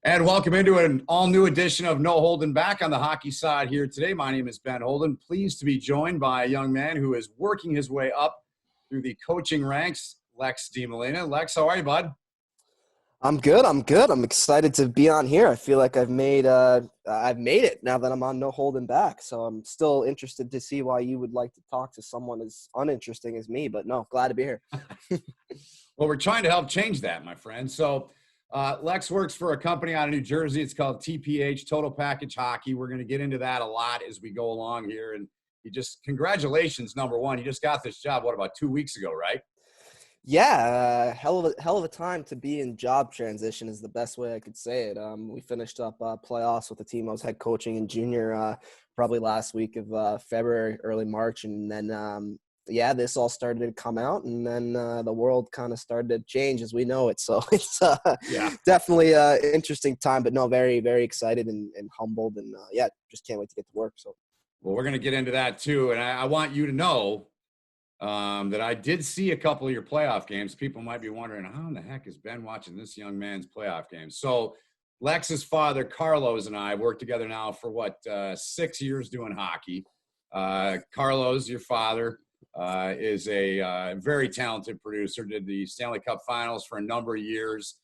And welcome into an all-new edition of No Holden back on the hockey side here today. My name is Ben Holden. Pleased to be joined by a young man who is working his way up through the coaching ranks, Lex DeMolina. Lex, how are you, bud? I'm good. I'm excited to be on here. I feel like I've made it now that I'm on No Holding Back. So I'm still interested to see why you would like to talk to someone as uninteresting as me. But no, glad to be here. Well, we're trying to help change that, my friend. So Lex works for a company out of New Jersey. It's called TPH, Total Package Hockey. We're going to get into that a lot as we go along here. And congratulations, number one. You just got this job, what, about 2 weeks ago, right? Yeah, hell of a time to be in job transition is the best way I could say it. We finished up playoffs with the team I was head coaching in junior, probably last week of February, early March, and then this all started to come out, and then the world kind of started to change as we know it. So it's definitely an interesting time, but no, very, very excited and humbled, and just can't wait to get to work. So, well, we're going to get into that too, and I want you to know that I did see a couple of your playoff games. People might be wondering, how in the heck is Ben watching this young man's playoff games? So Lex's father, Carlos, and I worked together now for 6 years doing hockey. Carlos, your father, is a very talented producer, did the Stanley Cup Finals for a number of years.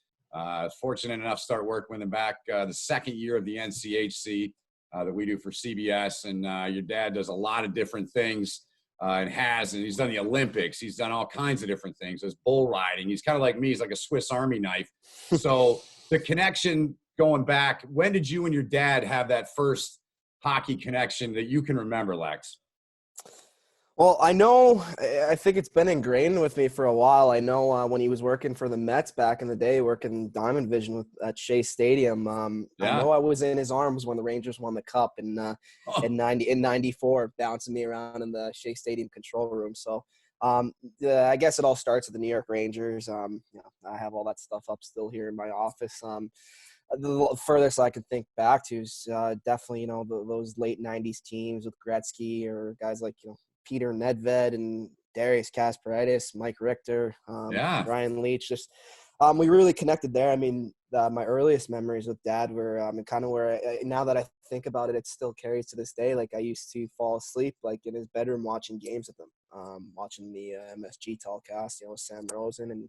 Fortunate enough to start working with him back the second year of the NCHC that we do for CBS. And your dad does a lot of different things. And he's done the Olympics. He's done all kinds of different things. There's bull riding. He's kind of like me. He's like a Swiss Army knife. So the connection going back, when did you and your dad have that first hockey connection that you can remember, Lex? Well, I think it's been ingrained with me for a while. I know when he was working for the Mets back in the day, working Diamond Vision at Shea Stadium. I know I was in his arms when the Rangers won the Cup in '94, bouncing me around in the Shea Stadium control room. So I guess it all starts with the New York Rangers. I have all that stuff up still here in my office. The furthest I could think back to is definitely, those late '90s teams with Gretzky or guys like, Peter Nedved and Darius Kasparaitis, Mike Richter, Ryan Leach. Just we really connected there. I mean, my earliest memories with Dad were kind of where now that I think about it, it still carries to this day. Like I used to fall asleep like in his bedroom watching games with him, watching the MSG telecast, Sam Rosen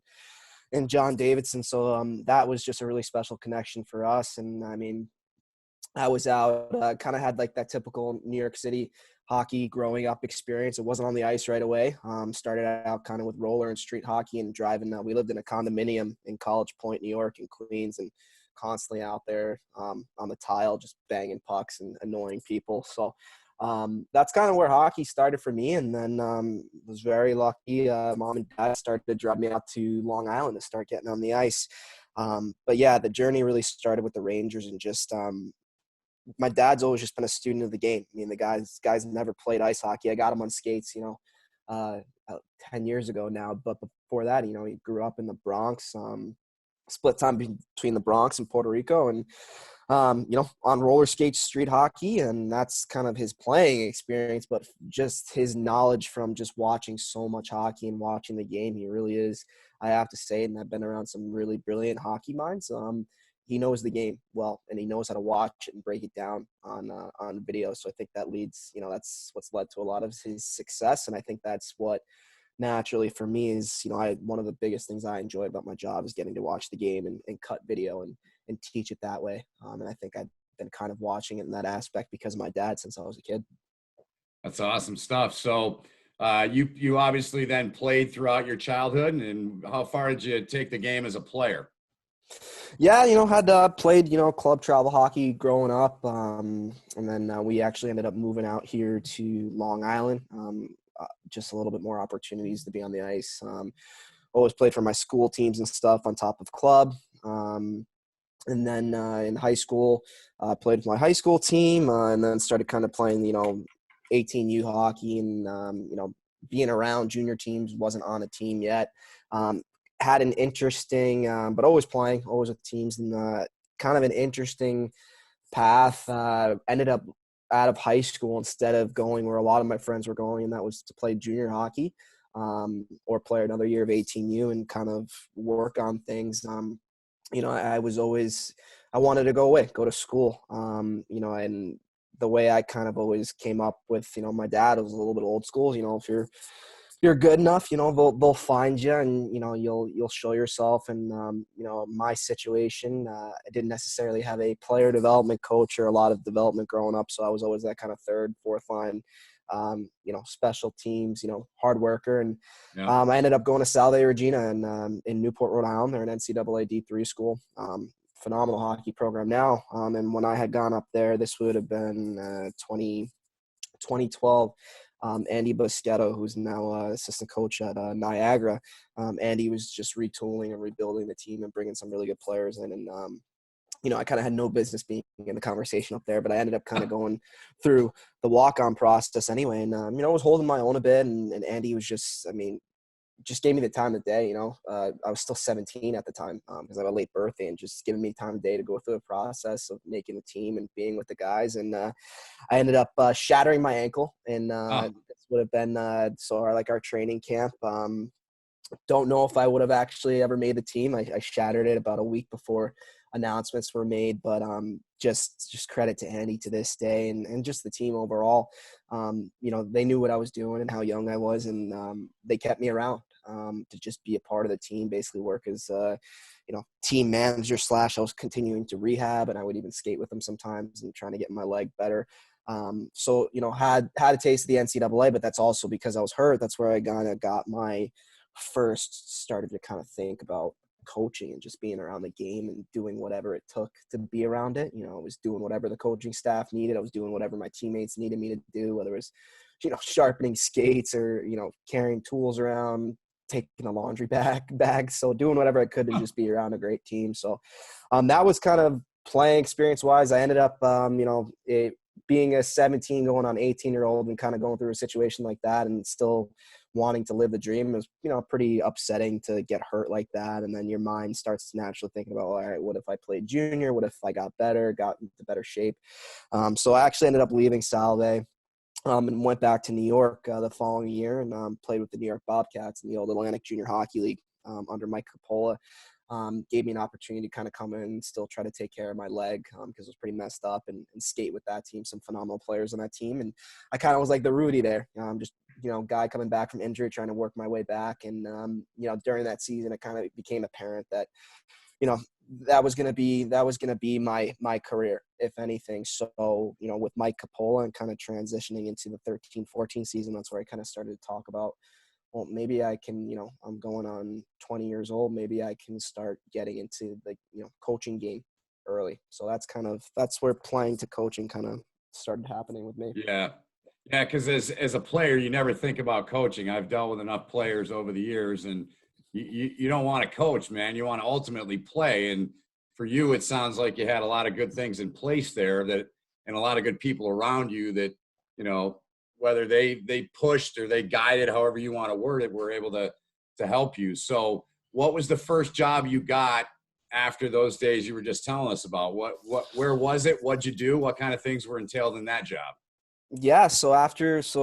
and John Davidson. So that was just a really special connection for us. And I mean, I was out, kind of had like that typical New York City hockey growing up experience. It wasn't on the ice right away. Started out kind of with roller and street hockey and driving. We lived in a condominium in College Point, New York, and Queens, and constantly out there on the tile, just banging pucks and annoying people. So that's kind of where hockey started for me. And then was very lucky. Mom and Dad started to drive me out to Long Island to start getting on the ice. But yeah, the journey really started with the Rangers and just my dad's always just been a student of the game. I mean, the guy's never played ice hockey. I got him on skates, 10 years ago now. But before that, he grew up in the Bronx, split time between the Bronx and Puerto Rico, and on roller skates, street hockey, and that's kind of his playing experience. But just his knowledge from just watching so much hockey and watching the game, he really is, I have to say, and I've been around some really brilliant hockey minds. He knows the game well, and he knows how to watch it and break it down on video. So I think that leads, that's what's led to a lot of his success. And I think that's what naturally for me is, one of the biggest things I enjoy about my job is getting to watch the game and cut video and teach it that way. And I think I've been kind of watching it in that aspect because of my dad since I was a kid. That's awesome stuff. So you obviously then played throughout your childhood, and how far did you take the game as a player? Yeah, had played, club travel hockey growing up. And then we actually ended up moving out here to Long Island. Just a little bit more opportunities to be on the ice. Always played for my school teams and stuff on top of club. And then in high school, played with my high school team and then started kind of playing, 18U hockey and, being around junior teams, wasn't on a team yet. Had an interesting, but always playing, always with teams, and kind of an interesting path. Ended up out of high school instead of going where a lot of my friends were going, and that was to play junior hockey or play another year of 18U and kind of work on things. I was always I wanted to go away, go to school. And the way I kind of always came up with, my dad was a little bit old school. If you're good enough, they'll find you, and you'll show yourself. And my situation, I didn't necessarily have a player development coach or a lot of development growing up, so I was always that kind of third, fourth line, special teams, hard worker. And Yeah. I ended up going to Salve Regina in Newport, Rhode Island. They're an NCAA D3 school. Phenomenal hockey program now. And when I had gone up there, this would have been 2012. Andy Boschetto, who's now assistant coach at Niagara. Andy was just retooling and rebuilding the team and bringing some really good players in. And, I kind of had no business being in the conversation up there, but I ended up kind of going through the walk-on process anyway. And, I was holding my own a bit. And Andy was just gave me the time of day. I was still 17 at the time because I had a late birthday, and just giving me time of day to go through the process of making the team and being with the guys. And I ended up shattering my ankle, and this would have been our training camp. Don't know if I would have actually ever made the team. I shattered it about a week before announcements were made, but just credit to Andy to this day, and just the team overall. They knew what I was doing and how young I was, and they kept me around to just be a part of the team, basically work as team manager / I was continuing to rehab, and I would even skate with them sometimes and trying to get my leg better. Had a taste of the NCAA, but that's also because I was hurt. That's where I kind of got my first started to kind of think about coaching and just being around the game and doing whatever it took to be around it. I was doing whatever the coaching staff needed. I was doing whatever my teammates needed me to do, whether it was, sharpening skates or, carrying tools around, taking a laundry bag. So doing whatever I could to just be around a great team. So that was kind of playing experience wise. I ended up, being a 17 going on 18-year-old and kind of going through a situation like that and still wanting to live the dream. It was, pretty upsetting to get hurt like that. And then your mind starts naturally thinking about, all right, what if I played junior? What if I got into better shape? So I actually ended up leaving Salve and went back to New York the following year and played with the New York Bobcats in the old Atlantic Junior Hockey League under Mike Capola. Gave me an opportunity to kind of come in and still try to take care of my leg because it was pretty messed up and skate with that team, some phenomenal players on that team. And I kind of was like the Rudy there, just, guy coming back from injury, trying to work my way back. And, during that season, it kind of became apparent that, that was going to be my career, if anything. So, with Mike Capola and kind of transitioning into the 13-14 season, that's where I kind of started to talk about, well, maybe I can, I'm going on 20 years old. Maybe I can start getting into the, coaching game early. So that's where playing to coaching kind of started happening with me. Yeah. Yeah. Cause as a player, you never think about coaching. I've dealt with enough players over the years, and you don't want to coach, man. You want to ultimately play. And for you, it sounds like you had a lot of good things in place there and a lot of good people around you that, whether they pushed or they guided, however you want to word it, were able to help you. So what was the first job you got after those days you were just telling us about? Where was it? What'd you do? What kind of things were entailed in that job? Yeah, so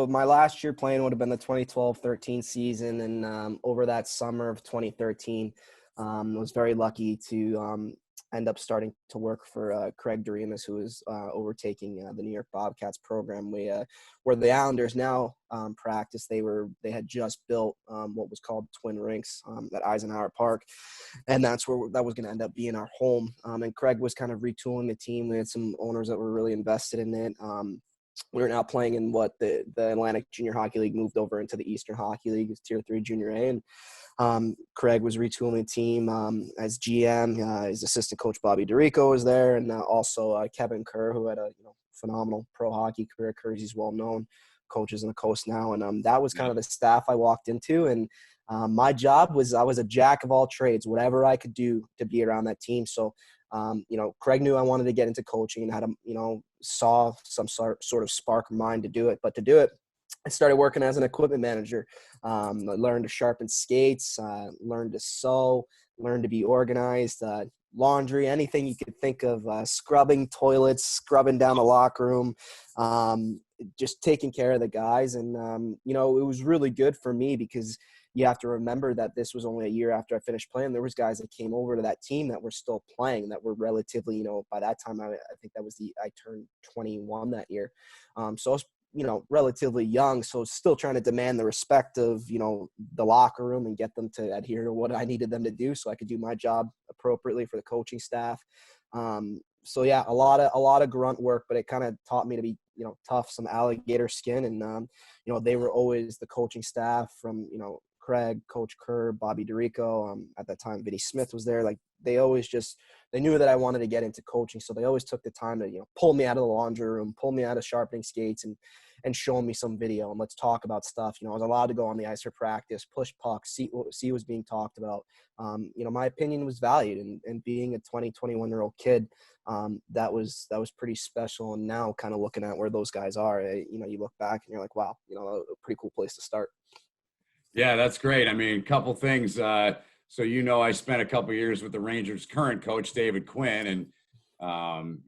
my last year playing would have been the 2012-13 season, and over that summer of 2013, was very lucky to end up starting to work for Craig Doremus, who was overtaking the New York Bobcats program. Where the Islanders now practice, they had just built what was called Twin Rinks at Eisenhower Park, and that was going to end up being our home. And Craig was kind of retooling the team. We had some owners that were really invested in it. We were now playing in what the Atlantic Junior Hockey League moved over into the Eastern Hockey League, it's Tier 3 Junior A. And Craig was retooling the team as GM. His assistant coach, Bobby DeRico, was there. And also Kevin Kerr, who had a phenomenal pro hockey career. Kersey's well-known, coaches on the coast now. And that was kind of the staff I walked into. And my job was I was a jack of all trades, whatever I could do to be around that team. So Craig knew I wanted to get into coaching and had saw some sort of spark of mine to do it. But to do it, I started working as an equipment manager. I learned to sharpen skates, learned to sew, learned to be organized, laundry, anything you could think of, scrubbing toilets, scrubbing down the locker room, just taking care of the guys. And, it was really good for me because, you have to remember that this was only a year after I finished playing. There was guys that came over to that team that were still playing, that were relatively, by that time, I think I turned 21 that year. So I was, relatively young. So still trying to demand the respect of, the locker room and get them to adhere to what I needed them to do so I could do my job appropriately for the coaching staff. So yeah, a lot of grunt work, but it kind of taught me to be, tough, some alligator skin. And, they were always the coaching staff from, Craig, Coach Kerr, Bobby DeRico. At that time, Vinny Smith was there. Like they knew that I wanted to get into coaching. So they always took the time to, pull me out of the laundry room, pull me out of sharpening skates and show me some video and let's talk about stuff. I was allowed to go on the ice for practice, push pucks, see what was being talked about. My opinion was valued, and being a 21-year-old kid, that was pretty special. And now kind of looking at where those guys are, you look back and you're like, wow, a pretty cool place to start. Yeah, that's great. I mean, a couple things. So, I spent a couple years with the Rangers' current coach, David Quinn, and,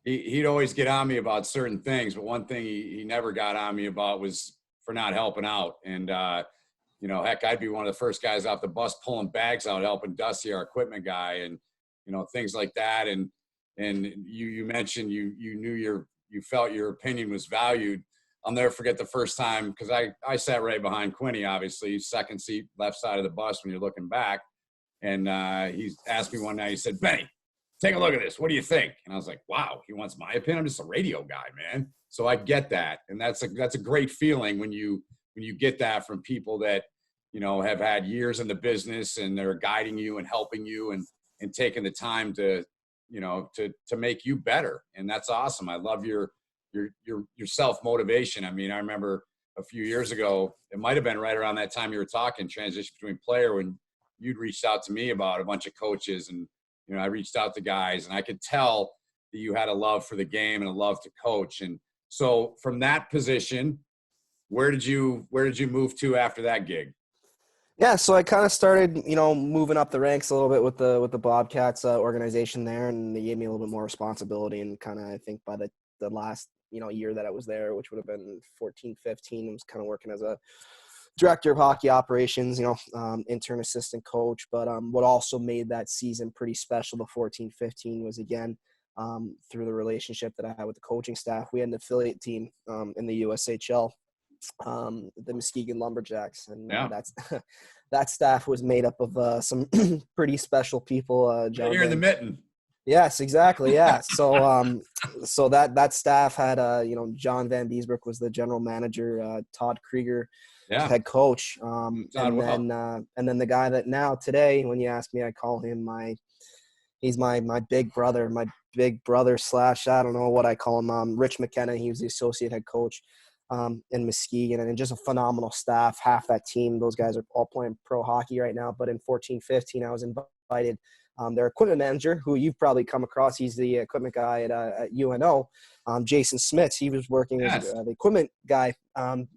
he'd always get on me about certain things. But one thing he never got on me about was for not helping out. And, heck, I'd be one of the first guys off the bus pulling bags out, helping Dusty, our equipment guy, and, things like that. And you mentioned you felt your opinion was valued. I'll never forget the first time, because I sat right behind Quinny, obviously, second seat, left side of the bus when you're looking back. And he asked me one night, he said, "Benny, take a look at this. What do you think?" And I was like, wow, he wants my opinion. I'm just a radio guy, man. So I get that. And that's a great feeling when you get that from people that, have had years in the business and they're guiding you and helping you and taking the time to make you better. And that's awesome. I love your self-motivation. I mean, I remember a few years ago, it might've been right around that time you were talking transition between player, when you'd reached out to me about a bunch of coaches, and, I reached out to guys, and I could tell that you had a love for the game and a love to coach. And so from that position, where did you move to after that gig? Yeah, so I kind of started, moving up the ranks a little bit with the Bobcats organization there, and they gave me a little bit more responsibility. And kind of, I think by the last, year that I was there, which would have been 14, 15, I was kind of working as a director of hockey operations, intern assistant coach. But what also made that season pretty special, the 14-15, was again, through the relationship that I had with the coaching staff. We had an affiliate team in the USHL, the Muskegon Lumberjacks, and that staff was made up of some pretty special people. John, you're in the mitten. Yes, exactly. Yeah. So, so that staff had, John Van Biesbroek was the general manager, Todd Krieger, head coach. And then the guy that now today, when you ask me, I call him he's my big brother, slash, I don't know what I call him. Rich McKenna. He was the associate head coach in Muskegon, and just a phenomenal staff. Half that team, those guys are all playing pro hockey right now. But in 14-15, I was invited. Their equipment manager, who you've probably come across, he's the equipment guy at UNO, Jason Smits. He was working as the equipment guy in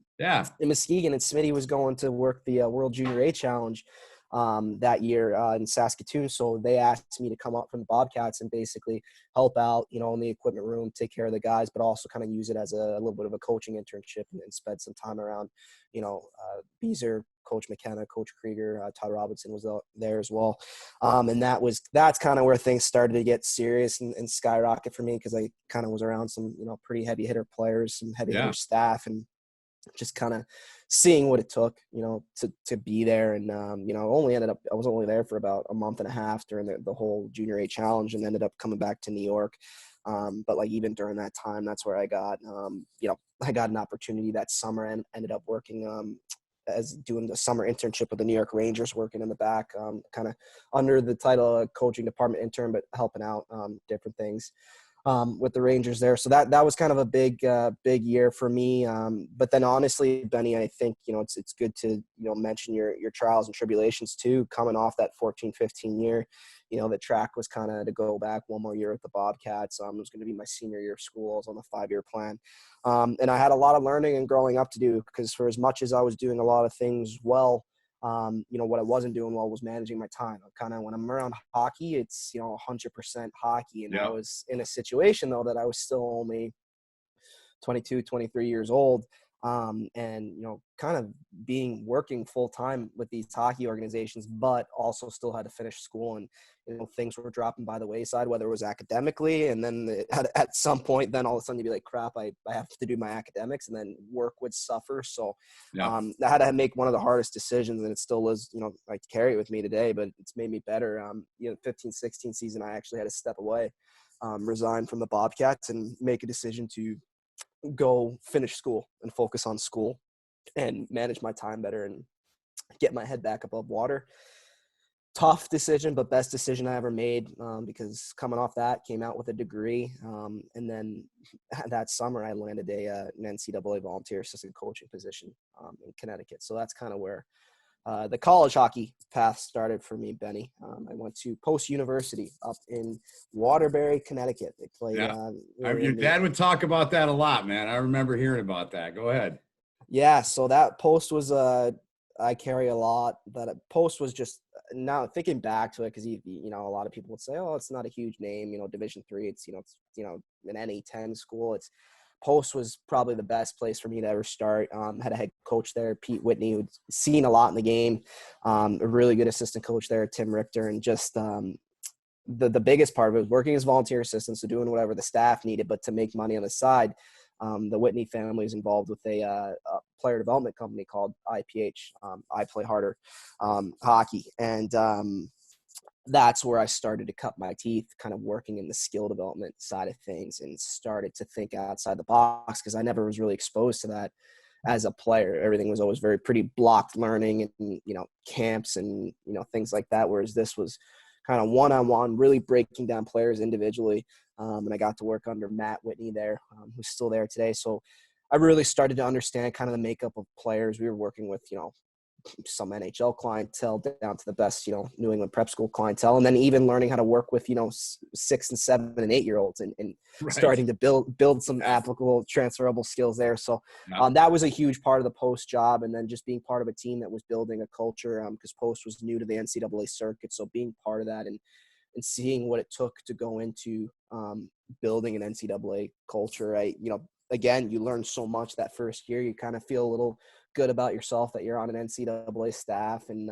Muskegon, and Smitty was going to work the World Junior A Challenge that year in Saskatoon. So they asked me to come up from the Bobcats and basically help out, in the equipment room, take care of the guys, but also kind of use it as a little bit of a coaching internship and spend some time around, Beezer, Coach McKenna, Coach Krieger, Todd Robinson was there as well. And that's kind of where things started to get serious and skyrocket for me, because I kind of was around some, pretty heavy hitter players, some heavy hitter staff, and just kind of seeing what it took, to be there. And, I was only there for about a month and a half during the whole Junior A Challenge, and ended up coming back to New York. But like even during that time, that's where I got, I got an opportunity that summer and ended up working as doing the summer internship with the New York Rangers, working in the back, kind of under the title of coaching department intern, but helping out different things with the Rangers there. So that was kind of a big year for me. But then honestly, Benny, I think, it's good to, mention your trials and tribulations too, coming off that 14-15 year. The track was kind of to go back one more year with the Bobcats. It was going to be my senior year of school. I was on the 5-year plan. And I had a lot of learning and growing up to do, because for as much as I was doing a lot of things well, what I wasn't doing well was managing my time. When I'm around hockey, it's, 100% hockey. And I was in a situation though that I was still only 22, 23 years old. and kind of working full time with these hockey organizations, but also still had to finish school, and things were dropping by the wayside, whether it was academically, and then at some point, then all of a sudden you'd be like, crap, I have to do my academics, and then work would suffer. So Yeah. I had to make one of the hardest decisions, and it still is, I carry it with me today, but it's made me better. 15-16 season, I actually had to step away, resign from the Bobcats, and make a decision to go finish school and focus on school and manage my time better and get my head back above water. Tough decision, but best decision I ever made, because coming off that, came out with a degree. And then that summer I landed an NCAA volunteer assistant coaching position in Connecticut. So that's kind of where the college hockey path started for me, Benny. I went to Post University up in Waterbury, Connecticut. They played. Yeah. Your dad would talk about that a lot, man. I remember hearing about that. Go ahead. Yeah, so that Post was I carry a lot. That Post was just, now thinking back to it, because a lot of people would say, oh, it's not a huge name, Division III. It's an NA10 school. It's Post was probably the best place for me to ever start. Had a head coach there, Pete Whitney, who'd seen a lot in the game. A really good assistant coach there, Tim Richter, and just the biggest part of it was working as volunteer assistants, so doing whatever the staff needed, but to make money on the side. The Whitney family is involved with a player development company called IPH, I Play Harder Hockey. And that's where I started to cut my teeth, kind of working in the skill development side of things, and started to think outside the box, because I never was really exposed to that as a player. Everything was always pretty blocked learning and, camps and, things like that. Whereas this was kind of one-on-one, really breaking down players individually. And I got to work under Matt Whitney there, who's still there today. So I really started to understand kind of the makeup of players. We were working with, some NHL clientele down to the best, New England prep school clientele. And then even learning how to work with, 6 and 7 and 8-year-olds and Right. starting to build some applicable transferable skills there. So that was a huge part of the Post job. And then just being part of a team that was building a culture, because Post was new to the NCAA circuit. So being part of that and seeing what it took to go into building an NCAA culture. Again, you learn so much that first year. You kind of feel a little good about yourself that you're on an NCAA staff. And,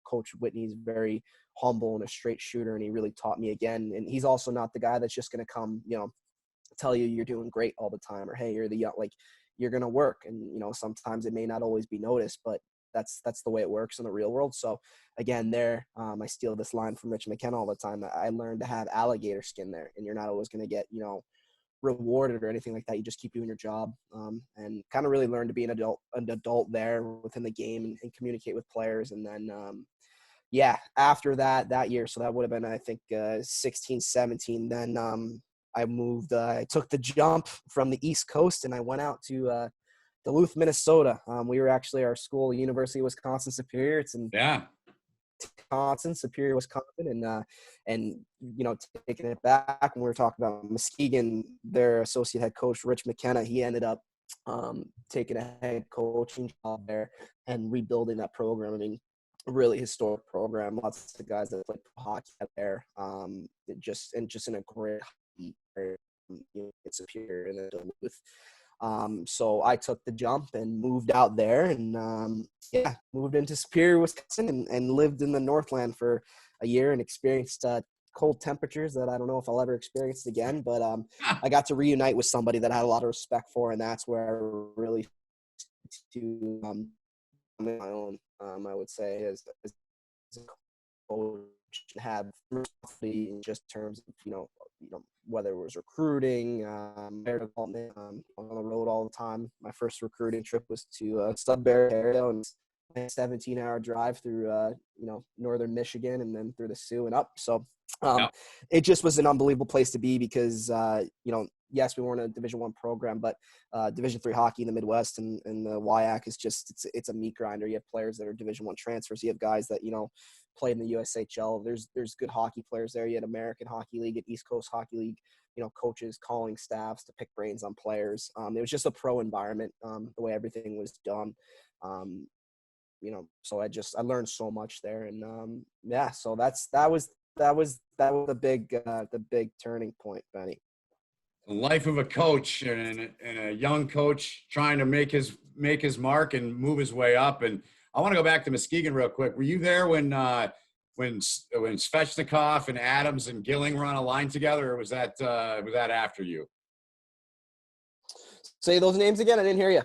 Coach Whitney's very humble and a straight shooter, and he really taught me again. And he's also not the guy that's just going to come, tell you you're doing great all the time, or, hey, you're you're going to work. And, sometimes it may not always be noticed, but that's the way it works in the real world. So again, I steal this line from Rich McKenna all the time. I learned to have alligator skin there, and you're not always going to get, rewarded or anything like that. You just keep doing your job, and kind of really learn to be an adult there within the game and communicate with players. And then, after that year, so that would have been, I think, 16, 17. Then I moved, I took the jump from the East Coast, and I went out to Duluth, Minnesota. We were actually, our school, University of Wisconsin Superior. It's in Superior, Wisconsin, and taking it back when we were talking about Muskegon, their associate head coach Rich McKenna, he ended up taking a head coaching job there and rebuilding that program. I mean, a really historic program. Lots of guys that played hockey out there, just in a great hockey area, in Superior and then Duluth. So I took the jump and moved out there, and moved into Superior, Wisconsin, and lived in the Northland for a year and experienced cold temperatures that I don't know if I'll ever experience again. But I got to reunite with somebody that I had a lot of respect for, and that's where I really to my own. I would say as a coach, have responsibility in just terms of whether it was recruiting, player development, on the road all the time. My first recruiting trip was to Sudbury area, and a 17-hour drive through northern Michigan and then through the Sioux and up. So it just was an unbelievable place to be because yes, we weren't a Division I program, but Division III hockey in the Midwest and the WIAC is just it's a meat grinder. You have players that are Division I transfers. You have guys that play in the USHL. There's good hockey players there. You had American Hockey League and East Coast Hockey League. Coaches calling staffs to pick brains on players. It was just a pro environment. The way everything was done. So I learned so much there, and so that was the big turning point, Benny. life of a coach and a young coach trying to make his mark and move his way up. And I want to go back to Muskegon real quick. Were you there when Svechnikov and Adams and Gilling were on a line together, or was that after you? Say those names again. I didn't hear you.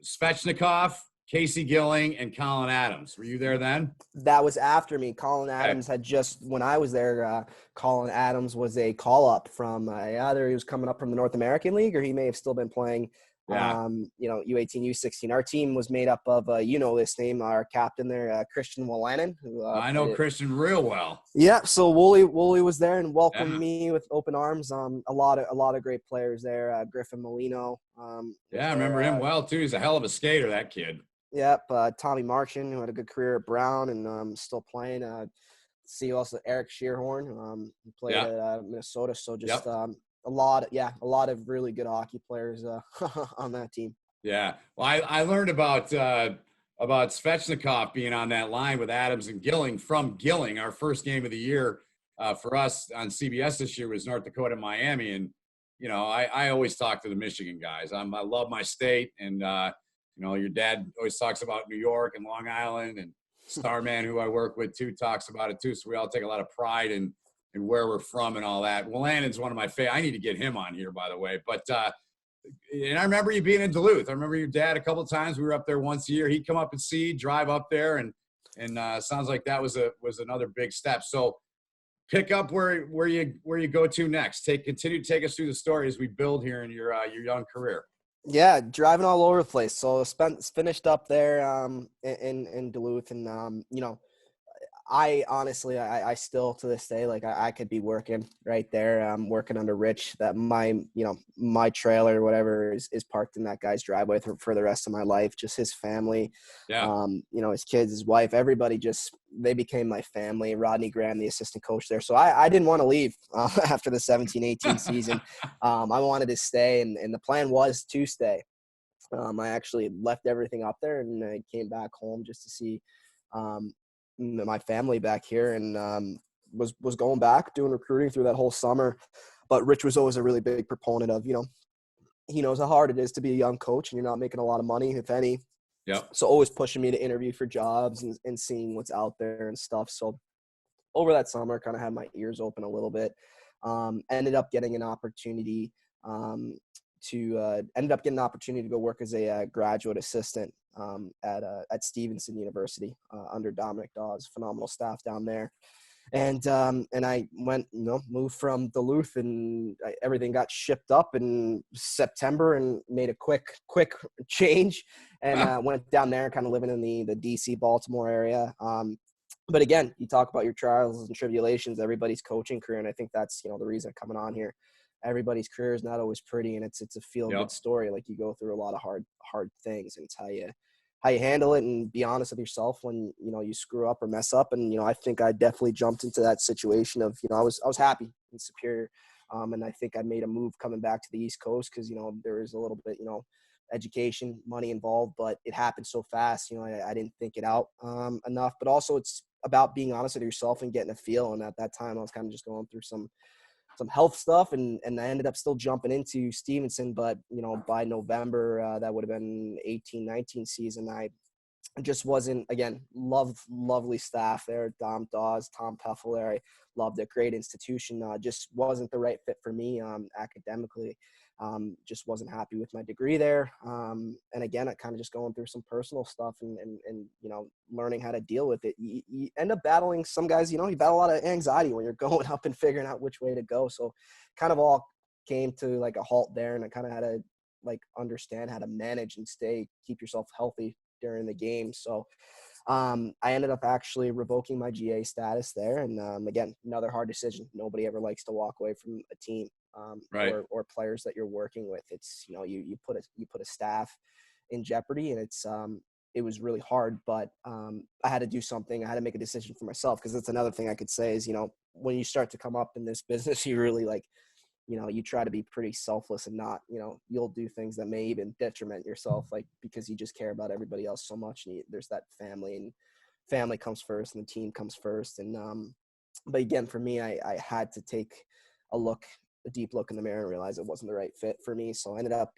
Svechnikov, Casey Gilling, and Colin Adams. Were you there then? That was after me. Colin Adams had just, when I was there, Colin Adams was a call-up from either he was coming up from the North American League or he may have still been playing, U18, U16. Our team was made up of, this name, our captain there, Christian Wolanin. Who I know Christian real well. Yeah, so Wooly was there and welcomed me with open arms. A lot of great players there. Griffin Molino. I remember him well too. He's a hell of a skater, that kid. Yep, Tommy Marchin, who had a good career at Brown and still playing. See also Eric Shearhorn, who played at Minnesota. So just a lot of really good hockey players on that team. Yeah, well, I learned about Svechnikov being on that line with Adams and Gilling from Gilling. Our first game of the year for us on CBS this year was North Dakota, Miami, and I always talk to the Michigan guys. I love my state, and your dad always talks about New York and Long Island, and Starman, who I work with too, talks about it too. So we all take a lot of pride in where we're from and all that. Wolanin's one of my favorite. I need to get him on here, by the way. But and I remember you being in Duluth. I remember your dad a couple of times. We were up there once a year. He'd come up and see, drive up there, and sounds like that was another big step. So pick up where you go to next. Continue to take us through the story as we build here in your young career. Yeah, driving all over the place. So finished up there in Duluth, and I honestly, I still to this day, like I could be working right there. I'm working under Rich. That my trailer or whatever is parked in that guy's driveway for the rest of my life. Just his family, his kids, his wife, everybody. They became my family. Rodney Graham, the assistant coach there. So I didn't want to leave after the 17-18 season. I wanted to stay, and the plan was to stay. I actually left everything up there and I came back home just to see my family back here, and was going back doing recruiting through that whole summer. But Rich was always a really big proponent of, he knows how hard it is to be a young coach and you're not making a lot of money, if any. So always pushing me to interview for jobs and seeing what's out there and stuff. So over that summer, kind of had my ears open a little bit. Ended up getting an opportunity to go work as a graduate assistant at Stevenson University under Dominic Dawes. Phenomenal staff down there. And I went, moved from Duluth, and everything got shipped up in September, and made a quick change, and went down there, kind of living in the DC Baltimore area. But again, you talk about your trials and tribulations, everybody's coaching career, and I think that's the reason coming on here. Everybody's career is not always pretty, and it's a feel-good story. Like, you go through a lot of hard things, and it's how you handle it and be honest with yourself when you screw up or mess up. And I think I definitely jumped into that situation of I was happy in Superior, and I think I made a move coming back to the East Coast because there is a little bit education, money involved, but it happened so fast. I didn't think it out enough. But also, it's about being honest with yourself and getting a feel. And at that time, I was kind of just going through some health stuff, and I ended up still jumping into Stevenson. But, by November, that would have been 18-19 season, I just wasn't, again, lovely staff there. Dom Dawes, Tom Peffel there. I loved it. Great institution. Just wasn't the right fit for me academically. Just wasn't happy with my degree there. And again, I kind of just going through some personal stuff and learning how to deal with it. You end up battling some guys, you battle a lot of anxiety when you're going up and figuring out which way to go. So kind of all came to like a halt there, and I kind of had to understand how to manage and keep yourself healthy during the game. So I ended up actually revoking my GA status there. And again, another hard decision. Nobody ever likes to walk away from a team. Or players that you're working with. It's you put a staff in jeopardy, and it was really hard. But I had to do something. I had to make a decision for myself, because that's another thing I could say is when you start to come up in this business, you really you try to be pretty selfless and not you'll do things that may even detriment yourself, because you just care about everybody else so much, and there's that family, and family comes first, and the team comes first. And but again, for me, I had to take a look a deep look in the mirror and realized it wasn't the right fit for me. So I ended up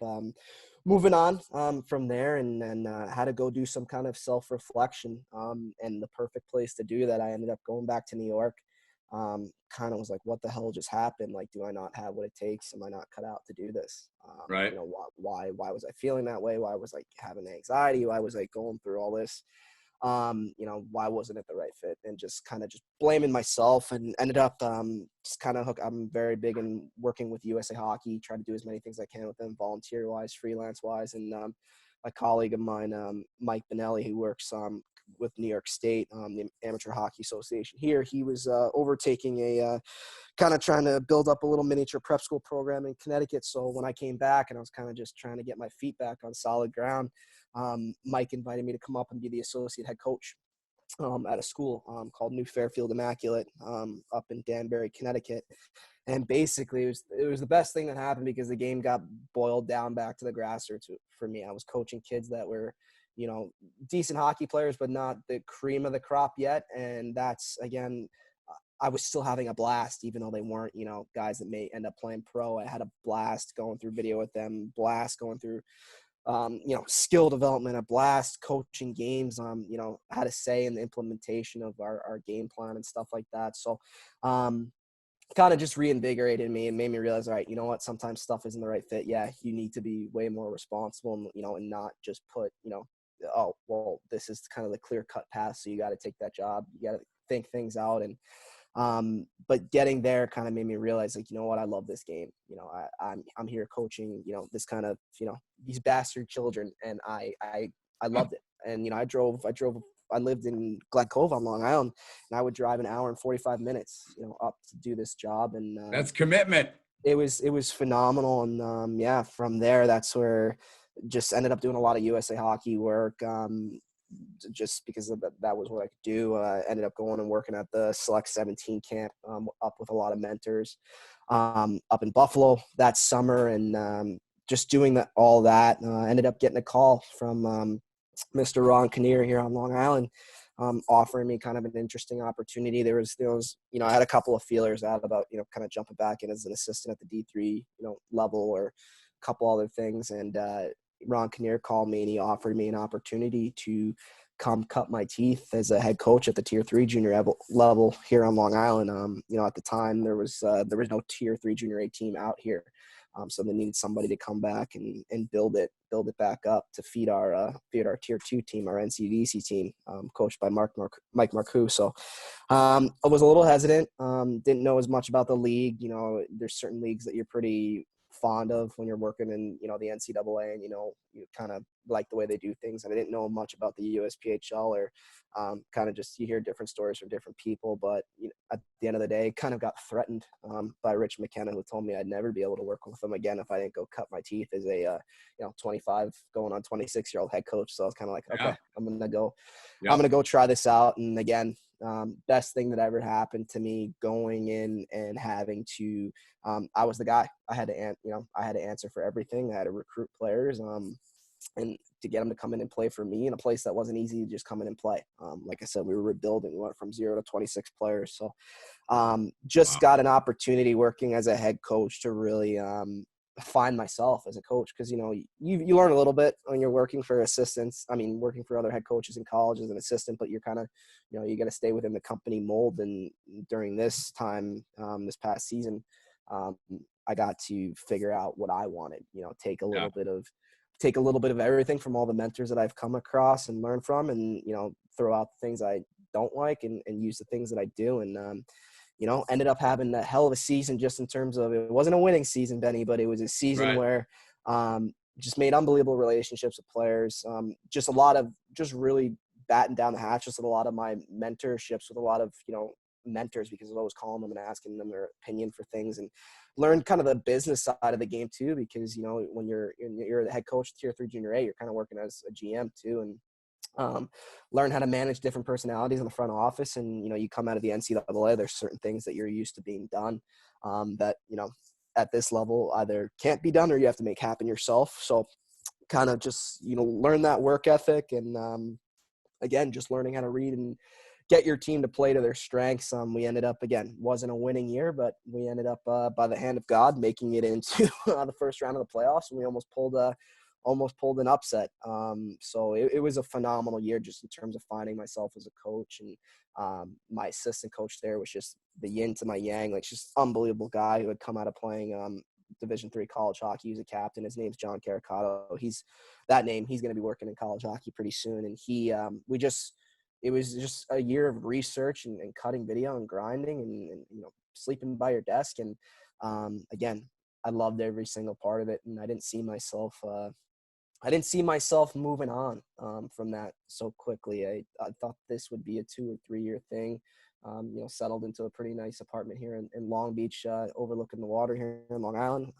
moving on from there, and then had to go do some kind of self-reflection. And the perfect place to do that, I ended up going back to New York. Kind of was like, what the hell just happened? Like, do I not have what it takes? Am I not cut out to do this? Right. You know, why was I feeling that way? Why was I having anxiety? Why was I going through all this? You know, why wasn't it the right fit? And just kind of just blaming myself, and ended up just kind of hook. I'm very big in working with USA Hockey, try to do as many things I can with them, volunteer wise, freelance wise. And my colleague of mine, Mike Benelli, who works with New York State, the Amateur Hockey Association here, he was overtaking a kind of trying to build up a little miniature prep school program in Connecticut. So when I came back and I was kind of just trying to get my feet back on solid ground, Mike invited me to come up and be the associate head coach at a school called New Fairfield Immaculate up in Danbury, Connecticut. And basically it was the best thing that happened, because the game got boiled down back to the grassroots for me. I was coaching kids that were, you know, decent hockey players, but not the cream of the crop yet. And that's, again, I was still having a blast, even though they weren't, you know, guys that may end up playing pro. I had a blast going through video with them, blast going through, you know, skill development, a blast coaching games, you know, how to say in the implementation of our game plan and stuff like that. So, kind of just reinvigorated me and made me realize, all right, you know what, sometimes stuff isn't the right fit. Yeah, you need to be way more responsible, and, you know, and not just put, you know, oh, well, this is kind of the clear cut path, so you got to take that job. You got to think things out. And but getting there kind of made me realize, like, you know what, I love this game. You know, I'm here coaching, you know, this kind of, you know, these bastard children, and I loved it. And, you know, I lived in Glen Cove on Long Island, and I would drive an hour and 45 minutes, you know, up to do this job. And That's commitment. It was phenomenal. And yeah, from there, that's where just ended up doing a lot of USA Hockey work. Just because that was what I could do. Ended up going and working at the Select 17 camp, up with a lot of mentors, up in Buffalo that summer. And just doing all that, ended up getting a call from Mr. Ron Kinnear here on Long Island, offering me kind of an interesting opportunity. There was, you know, I had a couple of feelers out about, you know, kind of jumping back in as an assistant at the D3, you know, level, or a couple other things. And Ron Kinnear called me, and he offered me an opportunity to come cut my teeth as a head coach at the Tier 3 junior level here on Long Island. You know, at the time there was no Tier 3 junior A team out here. So they needed somebody to come back and build it back up to feed our Tier 2 team, our NCDC team, coached by Mike Marcoux. So I was a little hesitant, didn't know as much about the league. You know, there's certain leagues that you're pretty fond of when you're working in, you know, the NCAA, and, you know, you kind of like the way they do things. And I didn't know much about the USPHL, or kind of just, you hear different stories from different people. But, you know, at the end of the day, kind of got threatened by Rich McKenna, who told me I'd never be able to work with him again if I didn't go cut my teeth as a, you know, 25 going on 26-year-old head coach. So I was kind of like, okay, I'm going to go try this out. And again, best thing that ever happened to me, going in and having to, I was the guy. I had to answer for everything. I had to recruit players, and to get them to come in and play for me in a place that wasn't easy to just come in and play. Like I said, we were rebuilding. We went from 0 to 26 players. So just got an opportunity working as a head coach to really find myself as a coach. Because, you know, you learn a little bit when you're working for assistants. I mean, working for other head coaches in college as an assistant, but you're kind of, you know, you got to stay within the company mold. And during this time, this past season, I got to figure out what I wanted, you know, take a little bit of everything from all the mentors that I've come across and learned from, and, you know, throw out the things I don't like and use the things that I do. And, you know, ended up having a hell of a season, just in terms of, it wasn't a winning season, Benny, but it was a season where just made unbelievable relationships with players. Just a lot of just really batting down the hatches with a lot of my mentorships with a lot of, you know, mentors, because I was always calling them and asking them their opinion for things, and learned kind of the business side of the game too, because, you know, when you're the head coach of Tier 3 junior A, you're kind of working as a GM too, and learn how to manage different personalities in the front office. And, you know, you come out of the NCAA, there's certain things that you're used to being done that, you know, at this level either can't be done or you have to make happen yourself. So kind of just, you know, learn that work ethic, and again, just learning how to read and get your team to play to their strengths. We ended up, again, wasn't a winning year, but we ended up by the hand of God making it into the first round of the playoffs, and we almost pulled an upset. So it was a phenomenal year just in terms of finding myself as a coach, and my assistant coach there was just the yin to my yang, like just unbelievable guy who had come out of playing Division III college hockey. He was a captain. His name's John Caricato. He's going to be working in college hockey pretty soon. And it was just a year of research and cutting video and grinding and sleeping by your desk. And again, I loved every single part of it. And I didn't see myself moving on from that so quickly. I thought this would be a 2 or 3 year thing. Settled into a pretty nice apartment here in Long Beach, overlooking the water here in Long Island,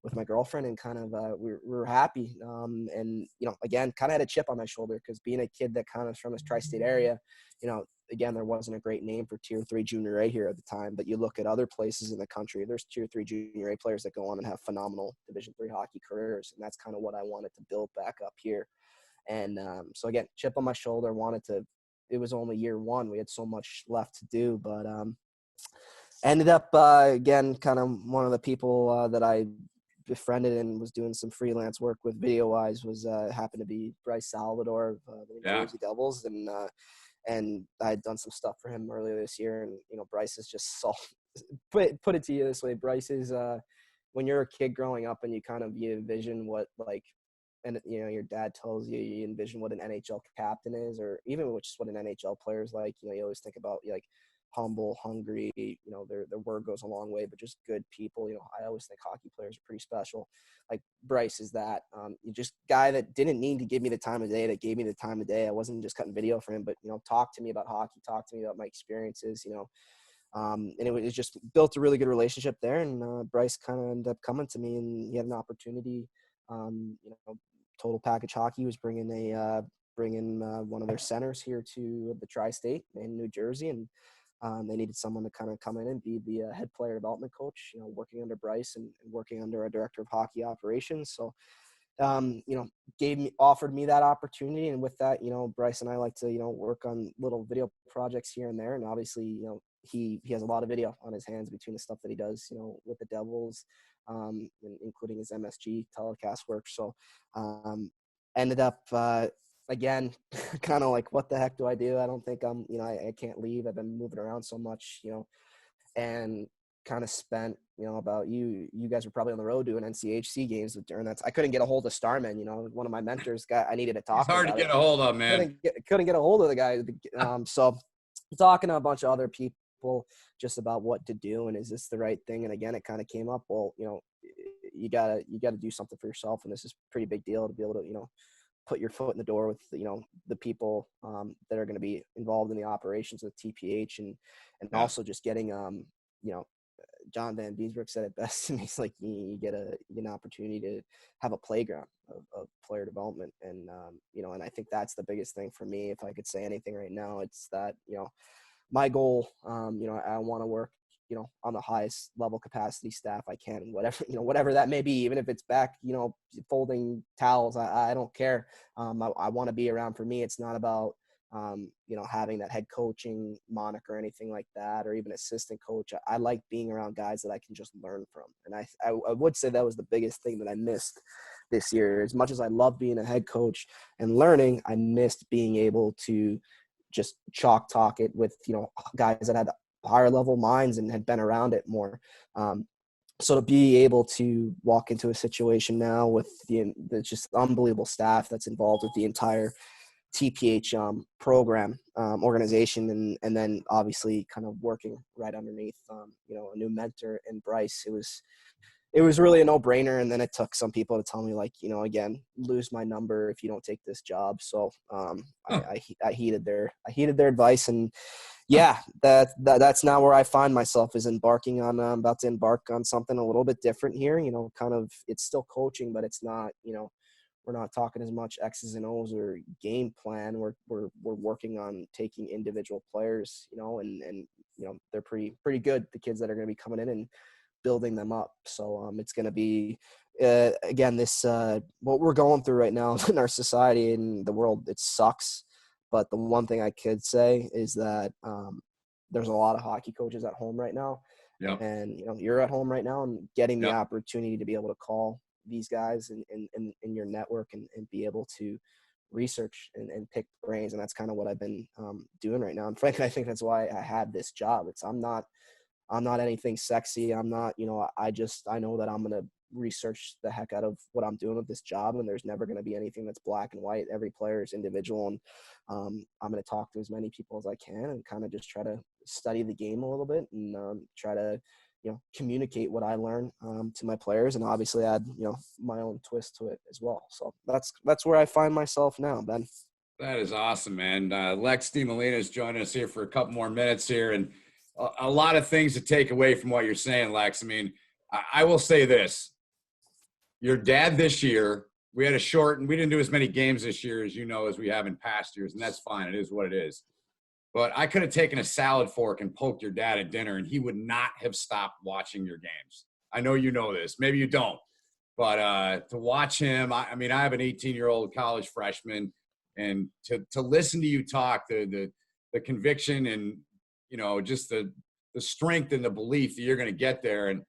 with my girlfriend, and kind of we were happy. And again, kind of had a chip on my shoulder because being a kid that kind of from this tri-state area, again, there wasn't a great name for Tier 3 Junior A here at the time. But you look at other places in the country, there's Tier 3 Junior A players that go on and have phenomenal Division III hockey careers, and that's kind of what I wanted to build back up here. And so again, chip on my shoulder, it was only year one. We had so much left to do, but ended up, again, kind of one of the people that I befriended and was doing some freelance work with video-wise was happened to be Bryce Salvador of the New Jersey Devils. And I had done some stuff for him earlier this year. And, Bryce is just put it to you this way. Bryce is, when you're a kid growing up and you envision what, like, and your dad tells you, you envision what an NHL captain is, or even just what an NHL player is like. You always think about like humble, hungry. Their word goes a long way, but just good people. I always think hockey players are pretty special. Like Bryce is that. You just guy that didn't need to give me the time of day, that gave me the time of day. I wasn't just cutting video for him, but talk to me about hockey, talk to me about my experiences. And it was just built a really good relationship there. And Bryce kind of ended up coming to me, and he had an opportunity. Total Package Hockey was bringing one of their centers here to the tri-state in New Jersey, and they needed someone to kind of come in and be the head player development coach, working under Bryce and working under a director of hockey operations. So, offered me that opportunity. And with that, Bryce and I like to, work on little video projects here and there. And obviously, he has a lot of video on his hands between the stuff that he does, with the Devils, including his MSG telecast work. So ended up, again, kind of like, what the heck do I do? I don't think I can't leave. I've been moving around so much, and kind of spent, about you guys were probably on the road doing NCHC games during that. I couldn't get a hold of Starman, one of my mentors, I needed to talk. It's hard to get a hold of, man. Couldn't get a hold of the guy. So talking to a bunch of other people just about what to do and is this the right thing. And again, it kind of came up, well, you gotta do something for yourself, and this is a pretty big deal to be able to put your foot in the door with the people that are going to be involved in the operations of TPH, and also just getting John Van Beesbrook said it best to me. It's like you get an opportunity to have a playground of player development, and and I think that's the biggest thing for me. If I could say anything right now, it's that my goal, I want to work, on the highest level capacity staff I can, whatever that may be, even if it's back, folding towels, I don't care. I want to be around. For me, it's not about, having that head coaching moniker or anything like that, or even assistant coach. I like being around guys that I can just learn from. And I would say that was the biggest thing that I missed this year. As much as I love being a head coach and learning, I missed being able to just chalk talk it with, guys that had higher level minds and had been around it more. So to be able to walk into a situation now with the just unbelievable staff that's involved with the entire TPH program organization, and then obviously kind of working right underneath, a new mentor in Bryce, it was really a no-brainer. And then it took some people to tell me, like, again, lose my number if you don't take this job. So I heeded their advice, and yeah, that's now where I find myself, is embarking on about to embark on something a little bit different here. Kind of, it's still coaching, but it's not, we're not talking as much X's and O's or game plan. We're working on taking individual players, and they're pretty good, the kids that are going to be coming in, and building them up. So it's going to be, again, this what we're going through right now in our society and the world. It sucks, But the one thing I could say is that there's a lot of hockey coaches at home right now. Yep. And, you're at home right now and getting the Yep. opportunity to be able to call these guys in your network and be able to research and pick brains. And that's kind of what I've been doing right now. And frankly, I think that's why I had this job. I'm not anything sexy. I'm not, I know that I'm going to research the heck out of what I'm doing with this job. And there's never going to be anything that's black and white. Every player is individual. And I'm going to talk to as many people as I can and kind of just try to study the game a little bit and try to, communicate what I learn to my players and obviously add, my own twist to it as well. So that's where I find myself now, Ben. That is awesome, man. Lex DeMolina is joining us here for a couple more minutes here. And a lot of things to take away from what you're saying, Lex. I mean, I will say this. Your dad this year, we had we didn't do as many games this year as as we have in past years, and that's fine. It is what it is. But I could have taken a salad fork and poked your dad at dinner, and he would not have stopped watching your games. I know you know this. Maybe you don't. But to watch him, I mean, I have an 18-year-old college freshman, and to listen to you talk, the conviction and, just the strength and the belief that you're going to get there. And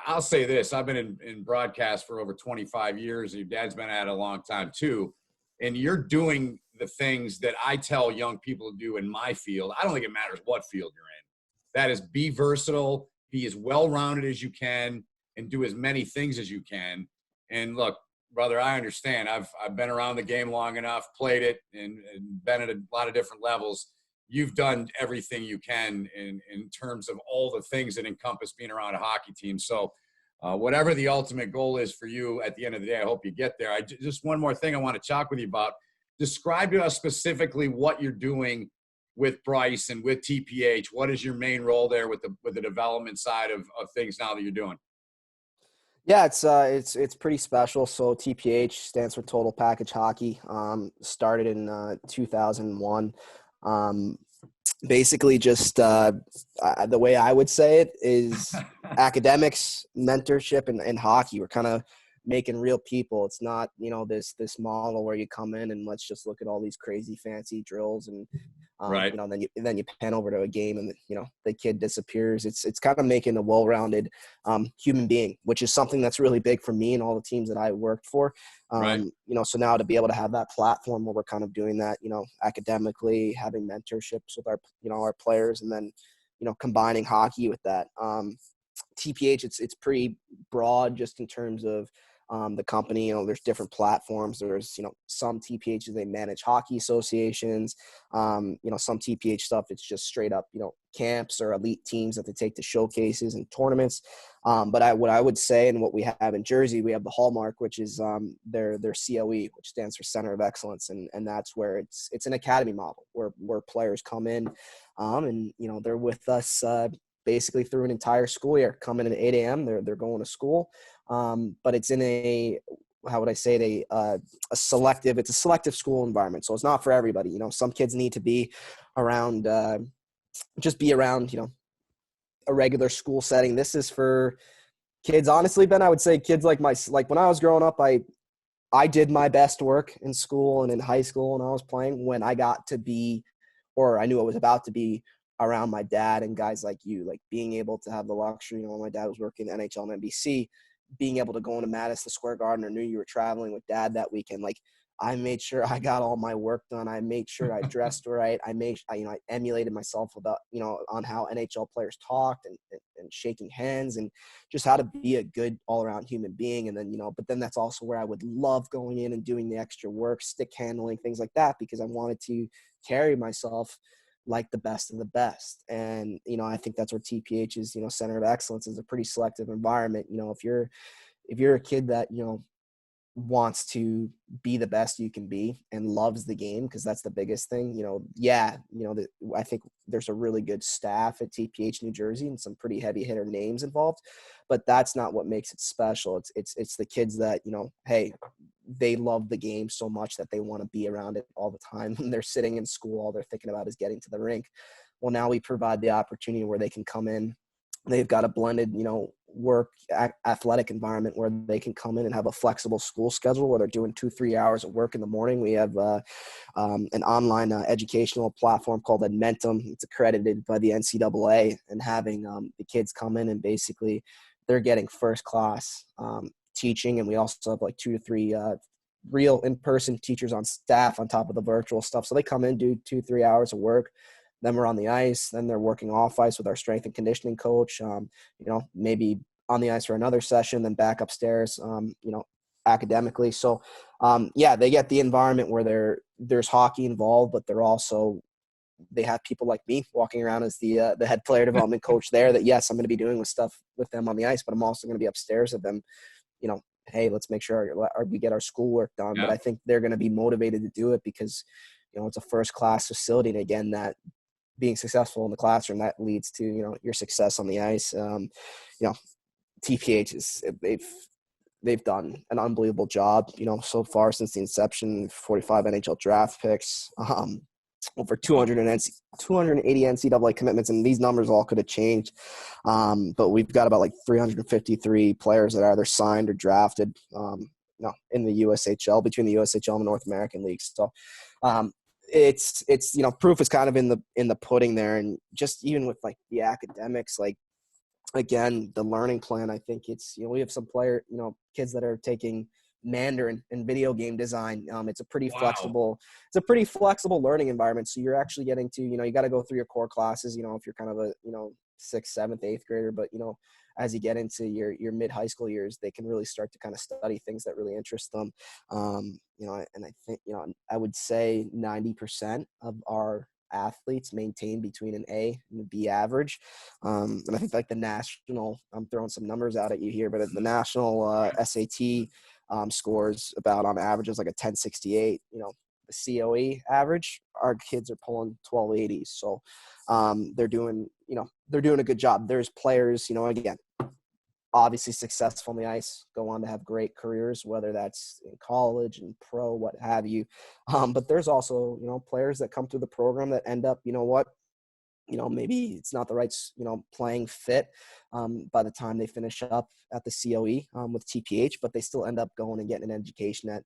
I'll say this, I've been in broadcast for over 25 years. And your dad's been at it a long time too. And you're doing the things that I tell young people to do in my field. I don't think it matters what field you're in. That is, be versatile, be as well-rounded as you can, and do as many things as you can. And look, brother, I understand. I've been around the game long enough, played it, and been at a lot of different levels. You've done everything you can in terms of all the things that encompass being around a hockey team. So whatever the ultimate goal is for you at the end of the day, I hope you get there. Just one more thing I want to talk with you about. Describe to us specifically what you're doing with Bryce and with TPH. What is your main role there with the development side of things now that you're doing? Yeah, it's pretty special. So TPH stands for Total Package Hockey. Started in 2001. Basically just the way I would say it is academics, mentorship, and hockey. We're kind of making real people. It's not, this model where you come in and let's just look at all these crazy fancy drills and right. Then you pan over to a game and the kid disappears. It's kind of making a well-rounded human being, which is something that's really big for me and all the teams that I worked for. Right. So now to be able to have that platform where we're kind of doing that, academically, having mentorships with our players, and then, combining hockey with that. TPH, it's pretty broad just in terms of the company. There's different platforms. There's, some TPHs, they manage hockey associations. Some TPH stuff, it's just straight up, camps or elite teams that they take to showcases and tournaments. But what I would say, and what we have in Jersey, we have the Hallmark, which is their COE, which stands for Center of Excellence. And that's where it's an academy model where players come in and, they're with us basically through an entire school year, coming at 8 a.m. They're going to school. But it's in a selective school environment. So it's not for everybody. Some kids need to be around, a regular school setting. This is for kids, honestly, Ben, I would say kids like when I was growing up, I did my best work in school and in high school and I was playing when I got to be, or I knew I was about to be, around my dad and guys like you, like being able to have the luxury, when my dad was working NHL and NBC, being able to go into Madison Square Garden, or knew you were traveling with dad that weekend. Like, I made sure I got all my work done. I made sure I dressed right. I emulated myself about, on how NHL players talked and shaking hands and just how to be a good all around human being. And then, but then that's also where I would love going in and doing the extra work, stick handling, things like that, because I wanted to carry myself like the best of the best. And, I think that's where TPH is, Center of Excellence is a pretty selective environment. If you're a kid that, wants to be the best you can be and loves the game, because that's the biggest thing, I think there's a really good staff at TPH New Jersey and some pretty heavy hitter names involved, but that's not what makes it special. It's the kids that, hey, they love the game so much that they want to be around it all the time. When they're sitting in school, all they're thinking about is getting to the rink. Well, now we provide the opportunity where they can come in. They've got a blended, work athletic environment where they can come in and have a flexible school schedule where they're doing 2-3 hours of work in the morning. We have an online educational platform called Admentum. It's accredited by the NCAA, and having the kids come in and basically they're getting first class teaching. And we also have like 2 to 3 real in-person teachers on staff on top of the virtual stuff. So they come in, do 2-3 hours of work. Then we're on the ice. Then they're working off ice with our strength and conditioning coach. Maybe on the ice for another session, then back upstairs, academically. So, they get the environment where there's hockey involved, but they have people like me walking around as the head player development coach there. That yes, I'm going to be doing stuff with them on the ice, but I'm also going to be upstairs with them. Hey, let's make sure we get our schoolwork done. Yeah. But I think they're going to be motivated to do it because it's a first class facility, and again, that being successful in the classroom, that leads to your success on the ice. TPH they've done an unbelievable job so far since the inception. 45 NHL draft picks, over 280 NCAA commitments, and these numbers all could have changed, but we've got about like 353 players that are either signed or drafted in the USHL, between the USHL and the North American leagues. So it's proof is kind of in the pudding there. And just even with like the academics, like again, the learning plan, I think it's we have some kids that are taking Mandarin and video game design. It's a pretty flexible learning environment. So you're actually getting to you got to go through your core classes if you're kind of a 6th, 7th, 8th grader, but as you get into your mid high school years, they can really start to kind of study things that really interest them. And I think I would say 90% of our athletes maintain between an A and a B average. And I think like the national, I'm throwing some numbers out at you here, but the national SAT scores about on average is like a 1068. The COE average, our kids are pulling 1280s. So they're doing a good job. There's players, again, obviously successful on the ice, go on to have great careers, whether that's in college and pro, what have you. But there's also, players that come through the program that end up, maybe it's not the right, playing fit by the time they finish up at the COE with TPH, but they still end up going and getting an education at,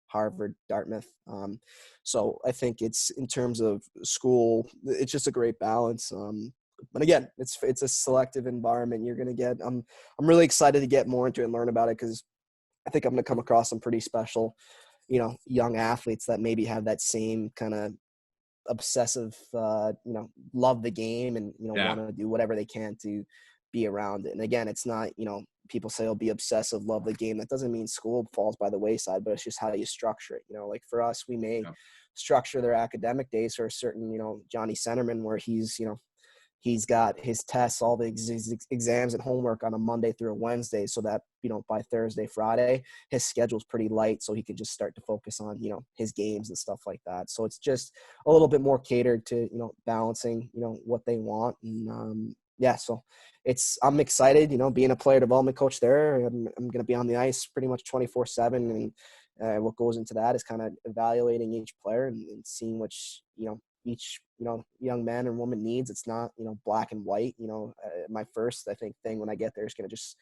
Harvard, Dartmouth. So I think it's, in terms of school, it's just a great balance. But again, it's a selective environment. You're going to get, I'm really excited to get more into it and learn about it, because I think I'm going to come across some pretty special, young athletes that maybe have that same kind of obsessive, love the game and, want to do whatever they can to be around it. And again, it's not, people say, "Oh, be obsessive, love the game." That doesn't mean school falls by the wayside, but it's just how you structure it. Like for us, we may structure their academic days for a certain, Johnny Centerman, where he's got his tests, all the exams and homework on a Monday through a Wednesday, so that, by Thursday, Friday, his schedule's pretty light, so he can just start to focus on, his games and stuff like that. So it's just a little bit more catered to, balancing, what they want. And so I'm excited, being a player development coach there. I'm going to be on the ice pretty much 24/7. And what goes into that is kind of evaluating each player and seeing which, each young man and woman needs. It's not black and white. My first, I think, thing when I get there is going to just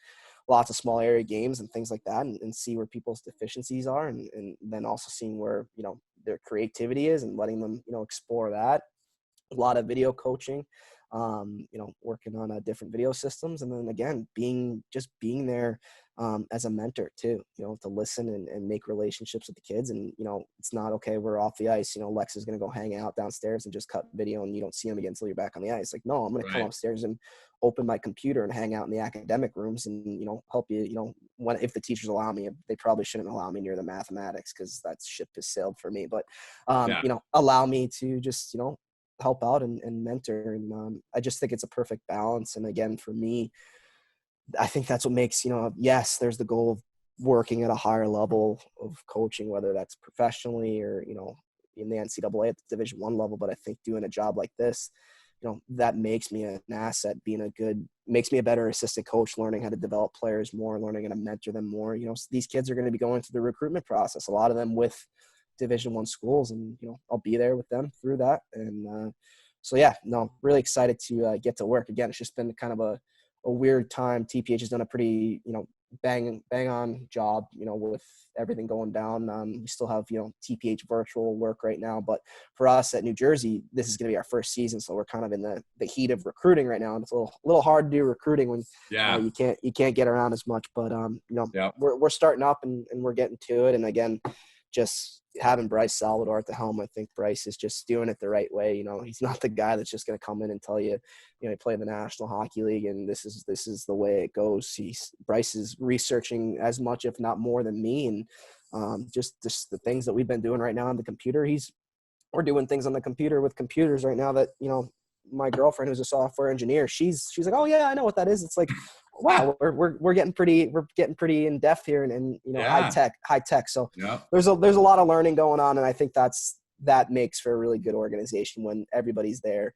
lots of small area games and things like that, and see where people's deficiencies are, and then also seeing where their creativity is and letting them explore that. A lot of video coaching, working on different video systems, and then again being there as a mentor too, to listen and make relationships with the kids. And it's not okay, we're off the ice, Lex is going to go hang out downstairs and just cut video and you don't see him again until you're back on the ice. Like, no, I'm going to come upstairs and open my computer and hang out in the academic rooms and help you, if the teachers allow me. They probably shouldn't allow me near the mathematics because that ship has sailed for me, but allow me to just help out and mentor. And I just think it's a perfect balance. And again, for me, I think that's what makes, yes, there's the goal of working at a higher level of coaching, whether that's professionally or, in the NCAA at the Division I level. But I think doing a job like this, that makes me an asset, makes me a better assistant coach, learning how to develop players more, learning how to mentor them more. These kids are going to be going through the recruitment process, a lot of them with Division I schools, and, I'll be there with them through that. And really excited to get to work. Again, it's just been kind of a a weird time. TPH has done a pretty, bang on job, with everything going down. We still have, TPH virtual work right now, but for us at New Jersey, this is going to be our first season. So we're kind of in the heat of recruiting right now. And it's a little hard to do recruiting when you can't get around as much, but we're starting up and we're getting to it. And again, just having Bryce Salvador at the helm, I think Bryce is just doing it the right way. He's not the guy that's just going to come in and tell you, you play in the National Hockey League and this is the way it goes. Bryce is researching as much, if not more than me. And just the things that we've been doing right now on the computer, we're doing things on the computer with computers right now that, my girlfriend who's a software engineer, she's like, oh yeah, I know what that is. It's like, wow, we're getting pretty in depth here and high tech. So there's a lot of learning going on. And I think that makes for a really good organization when everybody's there.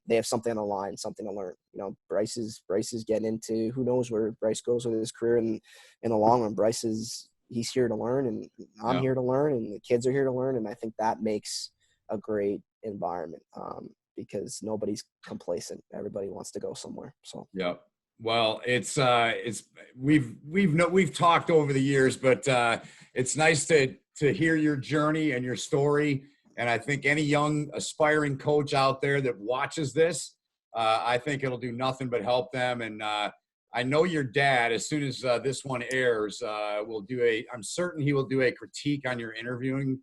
They have something on the line, something to learn. Bryce is getting into, who knows where Bryce goes with his career in the long run. He's here to learn, and I'm here to learn, and the kids are here to learn. And I think that makes a great environment because nobody's complacent. Everybody wants to go somewhere. So well, we've talked over the years, but it's nice to hear your journey and your story. And I think any young aspiring coach out there that watches this, I think it'll do nothing but help them. And I know your dad, as soon as this one airs, I'm certain he will do a critique on your interviewing,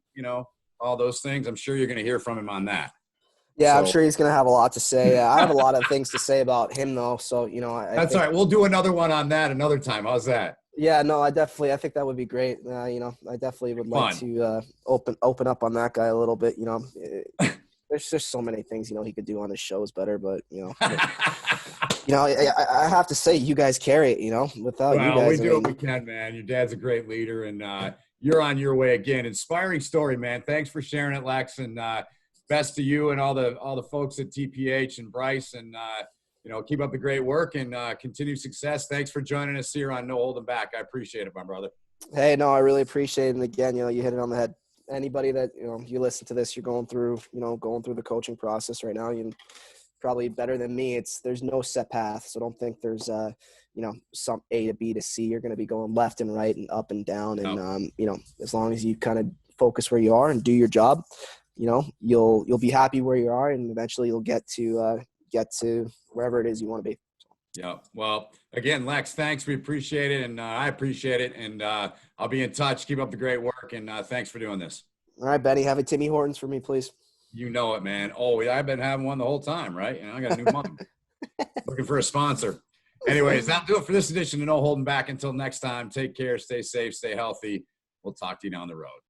all those things. I'm sure you're going to hear from him on that. Yeah, I'm sure he's going to have a lot to say. I have a lot of things to say about him, though. So, that's all right. We'll do another one on that another time. How's that? Yeah, no, I think that would be great. I definitely would like to open up on that guy a little bit. There's just so many things, he could do on his shows better, but, I have to say, you guys carry it, without you guys. We do what we can, man. Your dad's a great leader, and you're on your way again. Inspiring story, man. Thanks for sharing it, Lex, and best to you and all the folks at TPH and Bryce, and keep up the great work and continued success. Thanks for joining us here on No Holding Back. I appreciate it, my brother. Hey, no, I really appreciate it. And again, you hit it on the head. Anybody that, you listen to this, you're going through the coaching process right now, you probably better than me. There's no set path. So don't think there's, some A to B to C. You're going to be going left and right and up and down. And, as long as you kind of focus where you are and do your job, you'll be happy where you are, and eventually you'll get to wherever it is you want to be. Yeah. Well, again, Lex, thanks. We appreciate it. And I appreciate it. And I'll be in touch. Keep up the great work. And thanks for doing this. All right, Benny, have a Timmy Hortons for me, please. You know it, man. Oh, I've been having one the whole time, right? And I got a new mug. Looking for a sponsor. Anyways, that'll do it for this edition of No Holding Back. Until next time, take care, stay safe, stay healthy. We'll talk to you down the road.